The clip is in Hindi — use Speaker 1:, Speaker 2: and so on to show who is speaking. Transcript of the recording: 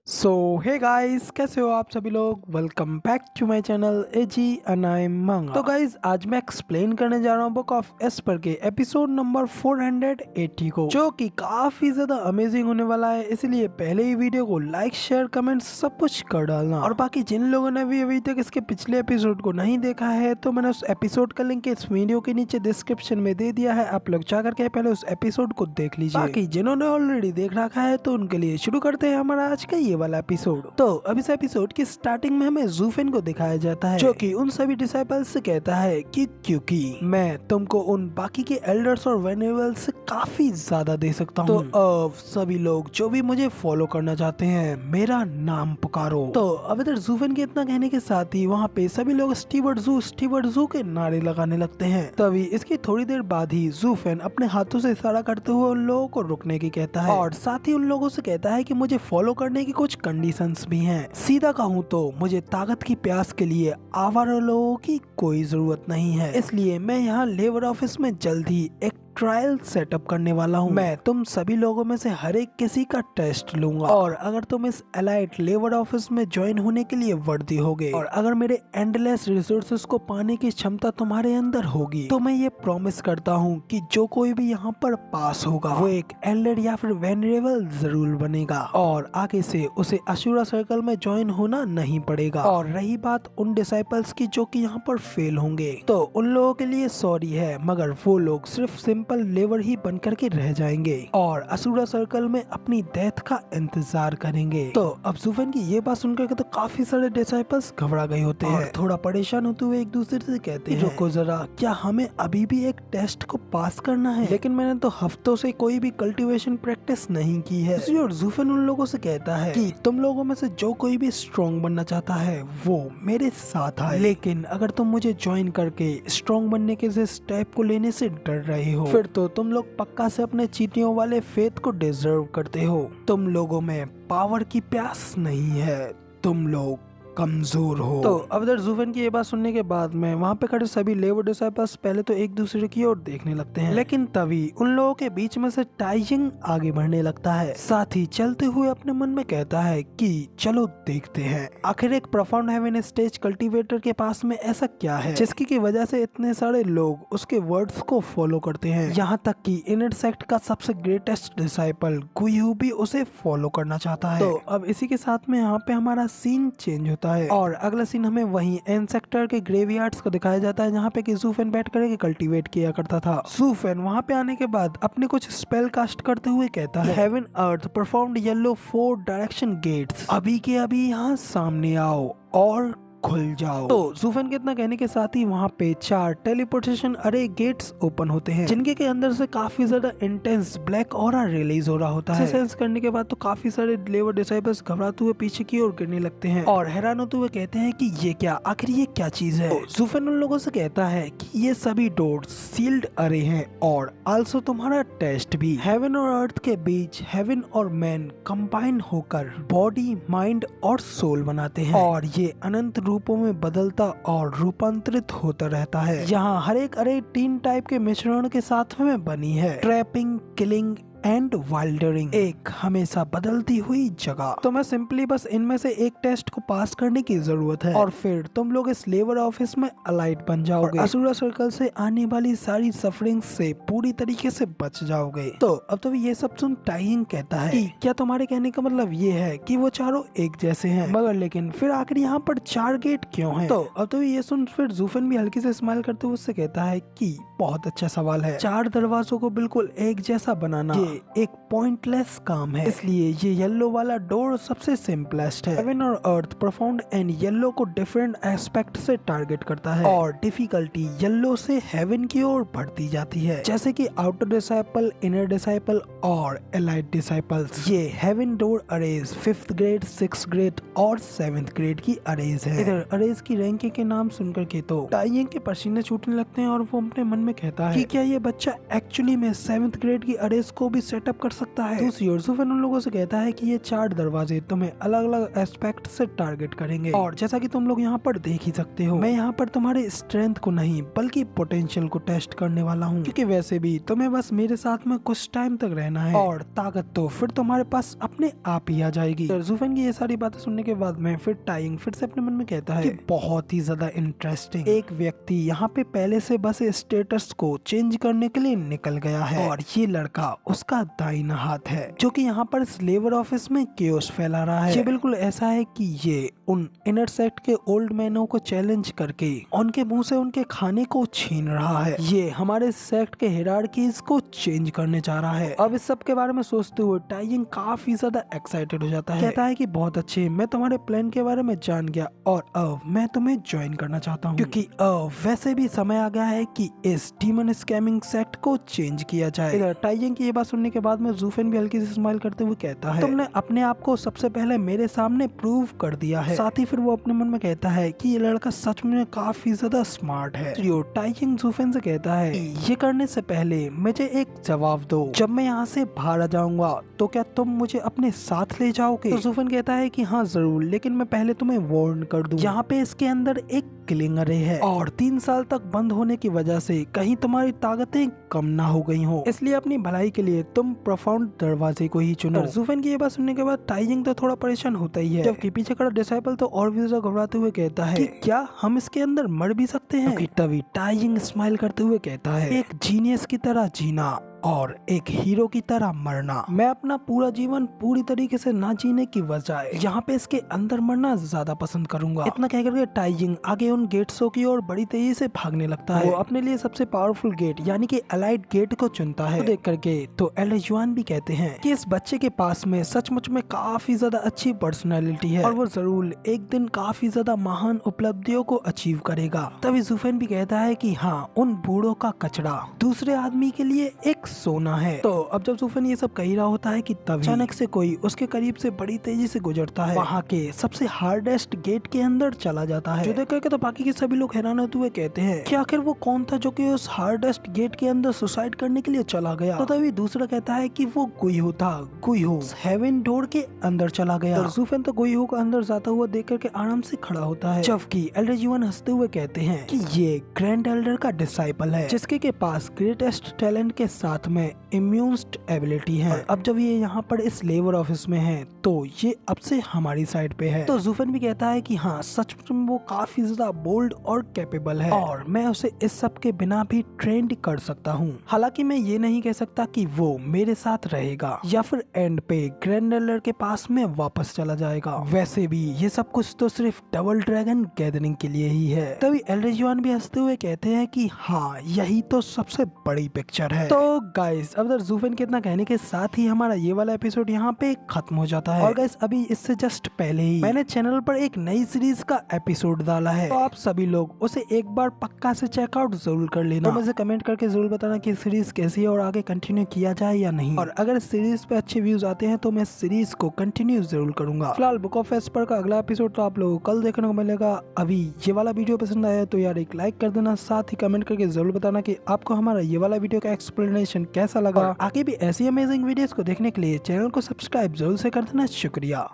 Speaker 1: सो हे गाइस, कैसे हो आप सभी लोग। Welcome back to my channel AG anime manga. तो गाइस, आज मैं एक्सप्लेन करने जा रहा हूँ बुक ऑफ एस्पर के एपिसोड नंबर 480 को, जो कि काफी ज्यादा अमेजिंग होने वाला है। इसलिए पहले ही वीडियो को लाइक शेयर कमेंट सब कुछ कर डालना। और बाकी जिन लोगों ने भी अभी तक इसके पिछले एपिसोड को नहीं देखा है, तो मैंने उस एपिसोड का लिंक इस वीडियो के नीचे डिस्क्रिप्शन में दे दिया है। आप लोग जाकर के पहले उस एपिसोड को देख लीजिए। बाकी जिन्होंने ऑलरेडी देख रखा है तो उनके लिए शुरू करते हैं हमारा आज का ये वाला एपिसोड। तो अब इस एपिसोड की स्टार्टिंग में हमें ज़ूफेन को दिखाया जाता है, जो कि उन सभी डिसाइपल्स से कहता है कि क्योंकि मैं तुमको उन बाकी के एल्डर्स और वेनेबल्स से काफी ज्यादा दे सकता हूँ, तो अब सभी लोग जो भी मुझे फॉलो करना चाहते हैं मेरा नाम पुकारो। तो अब इधर ज़ूफेन के इतना कहने के साथ ही वहाँ पे सभी लोग स्टीवर्ट जू के नारे लगाने लगते हैं। तभी इसकी थोड़ी देर बाद ही ज़ूफेन अपने हाथों से इशारा करते हुए उन लोगों को रुकने की कहता है, और साथ ही उन लोगों से कहता है कि मुझे फॉलो करने की कुछ कंडीशंस भी हैं। सीधा कहूँ तो मुझे ताकत की प्यास के लिए आवारा लोगों की कोई जरूरत नहीं है, इसलिए मैं यहाँ लेबर ऑफिस में जल्द ही एक ट्रायल सेटअप करने वाला हूँ। मैं तुम सभी लोगों में से हर एक किसी का टेस्ट लूंगा, और अगर तुम इस एलाइट लेबर ऑफिस में ज्वाइन होने के लिए वर्दी होगे, और अगर मेरे एंडलेस रिसोर्सेज को पाने की क्षमता तुम्हारे अंदर होगी, तो मैं ये प्रॉमिस करता हूँ कि जो कोई भी यहाँ पर पास होगा वो एक एल्डर या फिर वेनरेबल जरूर बनेगा, और आगे से उसे अशुरा सर्कल में ज्वाइन होना नहीं पड़ेगा। और रही बात उन डिसाइपल्स की जो कि यहाँ पर फेल होंगे, तो उन लोगों के लिए सॉरी है, मगर वो लोग सिर्फ सिंपल लेबर ही बन करके रह जाएंगे और असुरा सर्कल में अपनी डेथ का इंतजार करेंगे। तो अब ज़ूफेन की ये बात सुनकर के तो काफी सारे डिसाइपल्स घबरा गए होते हैं, थोड़ा परेशान होते हुए एक दूसरे से कहते हैं, रुको जरा, क्या हमें अभी भी एक टेस्ट को पास करना है? लेकिन मैंने तो हफ्तों से कोई भी कल्टीवेशन प्रैक्टिस नहीं की है। और ज़ूफेन उन लोगों से कहता है कि तुम लोगों में से जो कोई भी स्ट्रॉन्ग बनना चाहता है वो मेरे साथ आए, लेकिन अगर तुम मुझे ज्वाइन करके स्ट्रॉन्ग बनने के स्टेप को लेने से डर रहे हो, फिर तो तुम लोग पक्का से अपने चींटियों वाले फेथ को डिजर्व करते हो। तुम लोगों में पावर की प्यास नहीं है, तुम लोग कमजोर हो। तो अब इधर ज़ूफेन की ये बात सुनने के बाद में वहाँ पे खड़े सभी लेबर डिसाइपल्स पहले तो एक दूसरे की ओर देखने लगते हैं, लेकिन तभी उन लोगों के बीच में से टाइजिंग आगे बढ़ने लगता है, साथ ही चलते हुए अपने मन में कहता है कि चलो देखते हैं आखिर एक प्रोफाउंड हेवन स्टेज कल्टीवेटर के पास में ऐसा क्या है जिसकी की वजह से इतने सारे लोग उसके वर्ड्स को फॉलो करते हैं, यहाँ तक कि इनर सेक्ट का सबसे ग्रेटेस्ट डिसाइपल गुयू भी उसे फॉलो करना चाहता है। तो अब इसी के साथ में यहाँ पे हमारा सीन चेंज होता है, और अगला सीन हमें वहीं एन सेक्टर के ग्रेवयार्ड्स को दिखाया जाता है, जहाँ पे कि ज़ूफेन बैठ कर कल्टीवेट किया करता था। ज़ूफेन वहाँ पे आने के बाद अपने कुछ स्पेल कास्ट करते हुए कहता है, हेवन अर्थ परफॉर्म्ड येलो 4 डायरेक्शन गेट्स, अभी के अभी यहाँ सामने आओ और खुल जाओ। तो ज़ूफेन के इतना कहने के साथ ही वहाँ पे 4 टेलीपोर्टेशन अरे गेट्स ओपन होते हैं, जिनके के अंदर से काफी ज्यादा इंटेंस ब्लैक ऑरा रिलीज हो रहा होता है। सेंस करने के बाद तो काफी सारे लेबर डिसाइपल्स घबराते हुए पीछे की ओर गिरने लगते हैं और हैरान होते हुए कहते हैं कि ये क्या, आखिर ये क्या चीज है। तो ज़ूफेन उन लोगों से कहता है कि ये सभी डोर्स सील्ड अरे हैं, और आल्सो तुम्हारा टेस्ट भी। हेवन और अर्थ के बीच हेवन और मैन कंबाइन होकर बॉडी माइंड और सोल बनाते हैं, और ये अनंत रूपों में बदलता और रूपांतरित होता रहता है। यहाँ हर एक अरे 3 टाइप के मिश्रण के साथ में बनी है, ट्रैपिंग, किलिंग एंड वाइल्डरिंग, एक हमेशा बदलती हुई जगह। तो मैं सिंपली बस इनमें से एक टेस्ट को पास करने की जरूरत है, और फिर तुम लोग इस लेबर ऑफिस में अलाइट बन जाओगे, असुरा सर्कल से आने वाली सारी सफरिंग से पूरी तरीके से बच जाओगे। तो अब तो ये सब सुन टाइजिंग कहता है कि क्या तुम्हारे कहने का मतलब ये है कि वो चारों एक जैसे हैं, मगर लेकिन फिर आखिर यहाँ पर 4 गेट क्यों हैं? तो अब तो ये सुन फिर ज़ूफेन भी हल्की से स्माइल करते हुए उससे कहता है कि बहुत अच्छा सवाल है, 4 दरवाजों को बिल्कुल एक जैसा बनाना एक पॉइंटलेस काम है, इसलिए ये येलो वाला डोर सबसे सिंपलेस्ट है। हेवन और अर्थ प्रोफाउंड एंड येलो को डिफरेंट एस्पेक्ट से टारगेट करता है, और डिफिकल्टी येलो से हेवन की ओर बढ़ती जाती है, जैसे कि आउटर डिसाइपल, इनर डिसाइपल और एलाइट डिसाइपल्स। ये हेवन डोर अरेज 5th ग्रेड, 6th ग्रेड और 7th ग्रेड की अरेज है। इधर अरेज की रैंकिंग के नाम सुनकर के तो टाइजिंग के पसीने छूटने लगते हैं, और वो अपने मन में कहता है कि क्या ये बच्चा एक्चुअली में 7th ग्रेड की अरेज को भी सेटअप कर सकता है। दूसरी ओर जुफेन उन लोगों से कहता है कि ये 4 दरवाजे तुम्हें अलग अलग एस्पेक्ट से टारगेट करेंगे और जैसा कि तुम लोग यहाँ पर देख ही सकते हो, मैं यहाँ पर तुम्हारे स्ट्रेंथ को नहीं बल्कि पोटेंशियल को टेस्ट करने वाला हूँ, क्योंकि वैसे भी तुम्हें बस मेरे साथ में कुछ टाइम तक रहना है और ताकत तो फिर तुम्हारे पास अपने आप ही आ जाएगी। जुफेन की ये सारी बातें सुनने के बाद में फिर टाइंग फिर से अपने मन में कहता है कि बहुत ही ज्यादा इंटरेस्टिंग, एक व्यक्ति यहाँ पे पहले से बस स्टेटस को चेंज करने के लिए निकल गया है और ये लड़का उसका दाहिना हाथ है जो कि यहाँ पर इस लेबर ऑफिस में केओस फैला रहा है। ये बिल्कुल ऐसा है कि ये उन इनर सेक्ट के ओल्ड मैनों को चैलेंज करके उनके मुंह से उनके खाने को छीन रहा है। ये हमारे सेक्ट के हिरार्कीज को चेंज करने जा रहा है। अब इस सब के बारे में सोचते हुए टाइयिंग काफी ज्यादा एक्साइटेड हो जाता है। कहता है कि बहुत अच्छे, मैं तुम्हारे प्लान के बारे में जान गया और अब मैं तुम्हें ज्वाइन करना चाहता हूँ, क्योंकि अब वैसे भी समय आ गया है कि इस डीमन स्कैमिंग सेक्ट को चेंज किया जाए। इधर टाइयिंग की ये बात सुनने के बाद में जुफेन भी हल्की से स्माइल करते हुए कहता है, तुमने अपने आप को सबसे पहले मेरे सामने प्रूव कर दिया है। साथ ही फिर वो अपने मन में कहता है कि ये लड़का सच में काफी ज्यादा स्मार्ट है। टाइयिंग जुफेन से कहता है ये करने से पहले मुझे एक जवाब दो, जब मैं यहाँ से बाहर आ जाऊंगा तो क्या तुम मुझे अपने साथ ले जाओगे? तो जुफेन कहता है कि हाँ जरूर, लेकिन मैं पहले तुम्हें वार्न कर दूं, यहाँ पे इसके अंदर एक किलिंग अरे है और 3 साल तक बंद होने की वजह से कहीं तुम्हारी ताकतें कम ना हो गई हो, इसलिए अपनी भलाई के लिए तुम प्रोफाउंड दरवाजे को ही चुनो। जुफेन की ये बात सुनने के बाद टाइयिंग तो थोड़ा परेशान होता ही है, जबकि पीछे खड़ा डिसाइपल तो और भी ज्यादा घबराते हुए कहता है कि क्या हम इसके अंदर मर भी सकते हैं? तभी टाइयिंग स्माइल करते हुए कहता है, एक जीनियस की तरह जीना और एक हीरो की तरह मरना, मैं अपना पूरा जीवन पूरी तरीके से ना जीने की बजाय यहाँ पे इसके अंदर मरना ज्यादा पसंद करूंगा। इतना कह करके टाइयिंग आगे उन गेट्सों की ओर बड़ी तेजी से भागने लगता है। वो अपने लिए सबसे पावरफुल गेट यानी कि एलाइट गेट को चुनता है। तो देख करके तो एल्डर जुआन भी कहते हैं कि इस बच्चे के पास में सचमुच में काफी ज्यादा अच्छी पर्सनैलिटी है और वो जरूर एक दिन काफी ज्यादा महान उपलब्धियों को अचीव करेगा। तभी जुफेन भी कहता है कि हाँ, उन बूढ़ों का कचरा दूसरे आदमी के लिए एक सोना है। तो अब जब जुफेन ये सब कह रहा होता है कि तभी अचानक से कोई उसके करीब से बड़ी तेजी से गुजरता है, वहाँ के सबसे हार्डेस्ट गेट के अंदर चला जाता है। जो देख करके तो बाकी के सभी लोग हैरान होते हुए कहते हैं कि आखिर वो कौन था जो कि उस हार्डेस्ट गेट के अंदर सुसाइड करने के लिए चला गया। तो तभी दूसरा कहता है कि वो गुइहो था, गुइहो हेवन डोर के अंदर चला गया। और जुफेन तो गुइहो को अंदर जाता हुआ देख करके आराम से खड़ा होता है, जबकि एल्डर जुआन हंसते हुए कहते हैं कि ये ग्रैंड एल्डर का डिसाइपल है जिसके के पास ग्रेटेस्ट टैलेंट के साथ में इम्यून्ड एबिलिटी है। अब जब ये यहाँ पर इस लेबर ऑफिस में है तो ये अब से हमारी साइड पे है। तो जुफेन भी कहता है कि हाँ, सच में वो काफी ज्यादा बोल्ड और कैपेबल है और मैं उसे इस सब के बिना भी ट्रेंड कर सकता हूँ। हालांकि मैं ये नहीं कह सकता कि वो मेरे साथ रहेगा या फिर एंड पे ग्रैंड एल्डर के पास में वापस चला जाएगा। वैसे भी ये सब कुछ तो सिर्फ डबल ड्रैगन गैदरिंग के लिए ही है। तभी एल्डर जुआन भी हंसते हुए कहते हैं कि हाँ, यही तो सबसे बड़ी पिक्चर है। तो गाइस, अब जुफेन के इतना कहने के साथ ही हमारा ये वाला एपिसोड यहाँ पे खत्म हो जाता है। और गाइस, अभी इससे जस्ट पहले ही मैंने चैनल पर एक नई सीरीज का एपिसोड डाला है, तो आप सभी लोग उसे एक बार पक्का से चेकआउट जरूर कर लेना। तो मुझे कमेंट करके जरूर बताना कि सीरीज कैसी है और आगे कंटिन्यू किया जाए या नहीं। और अगर सीरीज पे अच्छे व्यूज आते हैं तो मैं सीरीज को कंटिन्यू जरूर करूंगा। फिलहाल बुक ऑफ एस्पर का अगला एपिसोड तो आप लोगों को कल देखने को मिलेगा। अभी ये वाला वीडियो पसंद आया तो यार एक लाइक कर देना, साथ ही कमेंट करके जरूर बताना कि आपको हमारा ये वाला वीडियो का एक्सप्लेनेशन कैसा लगा। आगे भी ऐसी अमेजिंग वीडियोस को देखने के लिए चैनल को सब्सक्राइब जरूर से कर देना। शुक्रिया।